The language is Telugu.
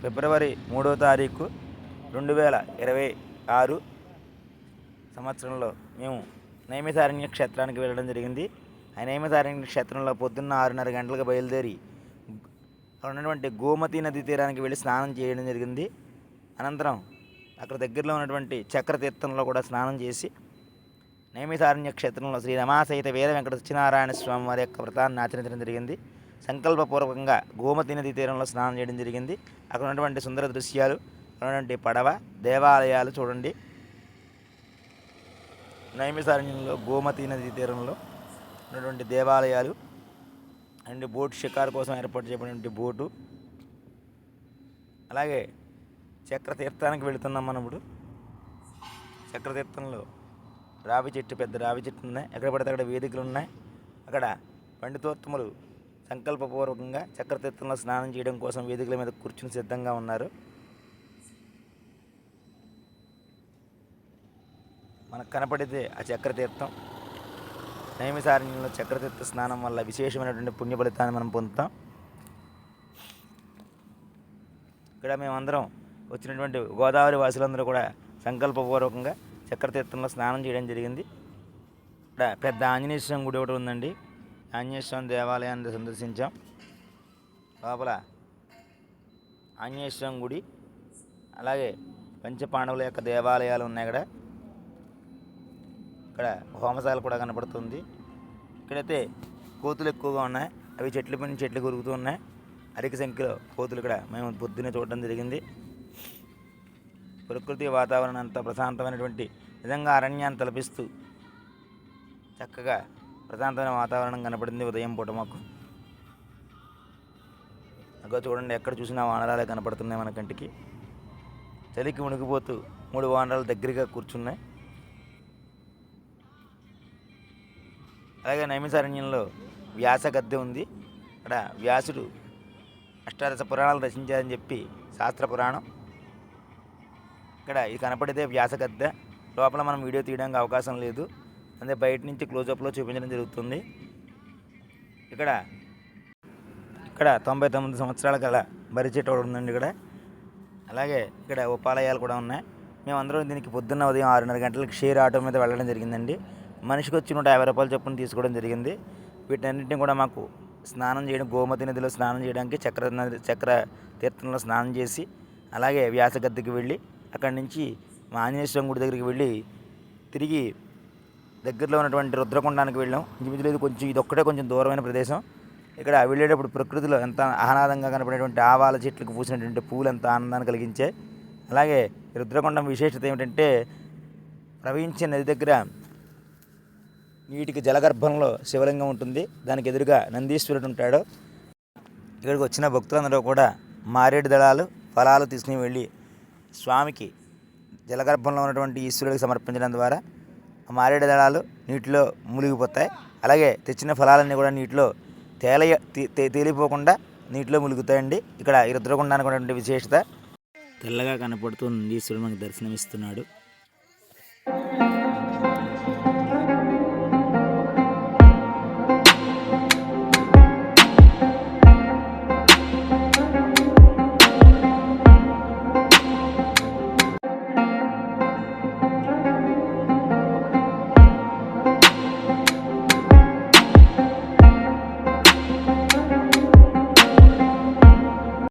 ఫిబ్రవరి 3వ తారీఖు 2026 సంవత్సరంలో మేము నైమిసారణ్య క్షేత్రానికి వెళ్ళడం జరిగింది. ఆ నైమిసారణ్య క్షేత్రంలో పొద్దున్న 6:30 గంటలకు బయలుదేరి ఉన్నటువంటి గోమతి నది తీరానికి వెళ్ళి స్నానం చేయడం జరిగింది. అనంతరం అక్కడ దగ్గరలో ఉన్నటువంటి చక్రతీర్థంలో కూడా స్నానం చేసి నైమిసారణ్య క్షేత్రంలో శ్రీ రమాసహిత వీర వెంకట సత్యనారాయణ స్వామి వారి యొక్క వ్రతాన్ని ఆచరించడం జరిగింది. సంకల్పపూర్వకంగా గోమతి నది తీరంలో స్నానం చేయడం జరిగింది. అక్కడ ఉన్నటువంటి సుందర దృశ్యాలు, ఉన్నటువంటి పడవ, దేవాలయాలు చూడండి. నైమిసారణ్యంలో గోమతి నది తీరంలో ఉన్నటువంటి దేవాలయాలు అండ్ బోటు షికారు కోసం ఏర్పాటు చేయబడినటువంటి బోటు, అలాగే చక్రతీర్థానికి వెళుతున్నాం మనం ఇప్పుడు. చక్రతీర్థంలో రావి చెట్టు, పెద్ద రావి చెట్టు ఉన్నాయి. ఎక్కడ పడితే అక్కడ వేదికలు ఉన్నాయి. అక్కడ పండితోత్తములు సంకల్పపూర్వకంగా చక్రతీర్థంలో స్నానం చేయడం కోసం వేదికల మీద కూర్చుని సిద్ధంగా ఉన్నారు. మనకు కనపడితే ఆ చక్రతీర్థం. నైమిసారణ్యంలో చక్రతీర్థ స్నానం వల్ల విశేషమైనటువంటి పుణ్య ఫలితాన్ని మనం పొందుతాం. ఇక్కడ మేమందరం వచ్చినటువంటి గోదావరి వాసులందరూ కూడా సంకల్పపూర్వకంగా చక్రతీర్థంలో స్నానం చేయడం జరిగింది. ఇక్కడ పెద్ద ఆంజనేయ స్వామి గుడి ఒకటి ఉందండి. ఆంజనేయ స్వామి దేవాలయాన్ని సందర్శించాం. లోపల ఆంజనేయ స్వామి గుడి, అలాగే పంచపాండవుల యొక్క దేవాలయాలు ఉన్నాయి. ఇక్కడ హోమశాల కూడా కనపడుతుంది. ఇక్కడైతే కోతులు ఎక్కువగా ఉన్నాయి. అవి చెట్ల పైన చెట్లు కొరుకుతూ ఉన్నాయి. అధిక సంఖ్యలో కోతులు ఇక్కడ మేము పొద్దున్నే చూడడం జరిగింది. ప్రకృతి వాతావరణం అంతా ప్రశాంతమైనటువంటి నిజంగా అరణ్యాన్ని తలపిస్తూ చక్కగా ప్రశాంతమైన వాతావరణం కనపడింది ఉదయం పూట మాకు. అక్కడ చూడండి, ఎక్కడ చూసినా వానరాలే కనపడుతున్నాయి మన కంటికి. చలికి ఉణికిపోతూ 3 వానరాలు దగ్గరగా కూర్చున్నాయి. అలాగే నైమిసారణ్యంలో వ్యాస గద్దె ఉంది. అక్కడ వ్యాసుడు అష్టాదశ పురాణాలు రచించారని చెప్పి శాస్త్ర పురాణం. ఇక్కడ ఇది కనపడితే వ్యాస గద్దె. లోపల మనం వీడియో తీయడానికి అవకాశం లేదు, అంటే బయట నుంచి క్లోజప్లో చూపించడం జరుగుతుంది. ఇక్కడ 99 సంవత్సరాల గల బరి చెట్టు ఒకటి ఉందండి ఇక్కడ. అలాగే ఇక్కడ ఉపాలయాలు కూడా ఉన్నాయి. మేమందరం దీనికి పొద్దున్న ఉదయం 6:30 గంటలకు షేర్ ఆటో మీద వెళ్ళడం జరిగిందండి. మనిషికి వచ్చి 150 రూపాయలు చొప్పున తీసుకోవడం జరిగింది. వీటన్నింటినీ కూడా మాకు స్నానం చేయడం, గోమతి నదిలో స్నానం చేయడానికి చక్ర తీర్థంలో స్నానం చేసి, అలాగే వ్యాస గద్దెకి వెళ్ళి అక్కడి నుంచి మా ఆంజనేయ స్వామి గుడి దగ్గరికి వెళ్ళి తిరిగి దగ్గరలో ఉన్నటువంటి రుద్రకొండానికి వెళ్ళాం. ఇంచుమించు కొంచెం ఇదొక్కటే కొంచెం దూరమైన ప్రదేశం. ఇక్కడ వెళ్ళేటప్పుడు ప్రకృతిలో ఎంత ఆహ్లాదంగా కనపడేటువంటి ఆవాల చెట్లకు పూసినటువంటి పూలు ఎంత ఆనందాన్ని కలిగించాయి. అలాగే రుద్రకొండం విశేషత ఏమిటంటే, ప్రవహించే నది దగ్గర నీటికి జలగర్భంలో శివలింగం ఉంటుంది. దానికి ఎదురుగా నందీశ్వరుడు ఉంటాడు. ఇక్కడికి వచ్చిన భక్తులందరూ కూడా మారేడు దళాలు, ఫలాలు తీసుకుని వెళ్ళి స్వామికి జలగర్భంలో ఉన్నటువంటి ఈశ్వరుడికి సమర్పించడం ద్వారా ఆ మారేడు దళాలు నీటిలో మునిగిపోతాయి. అలాగే తెచ్చిన ఫలాలన్నీ కూడా నీటిలో తేలిపోకుండా నీటిలో ములుగుతాయండి. ఇక్కడ ఈ రుద్రకొండానికి ఉన్నటువంటి విశేషత. తెల్లగా కనపడుతూ నందీశ్వరుడు మనకు దర్శనమిస్తున్నాడు.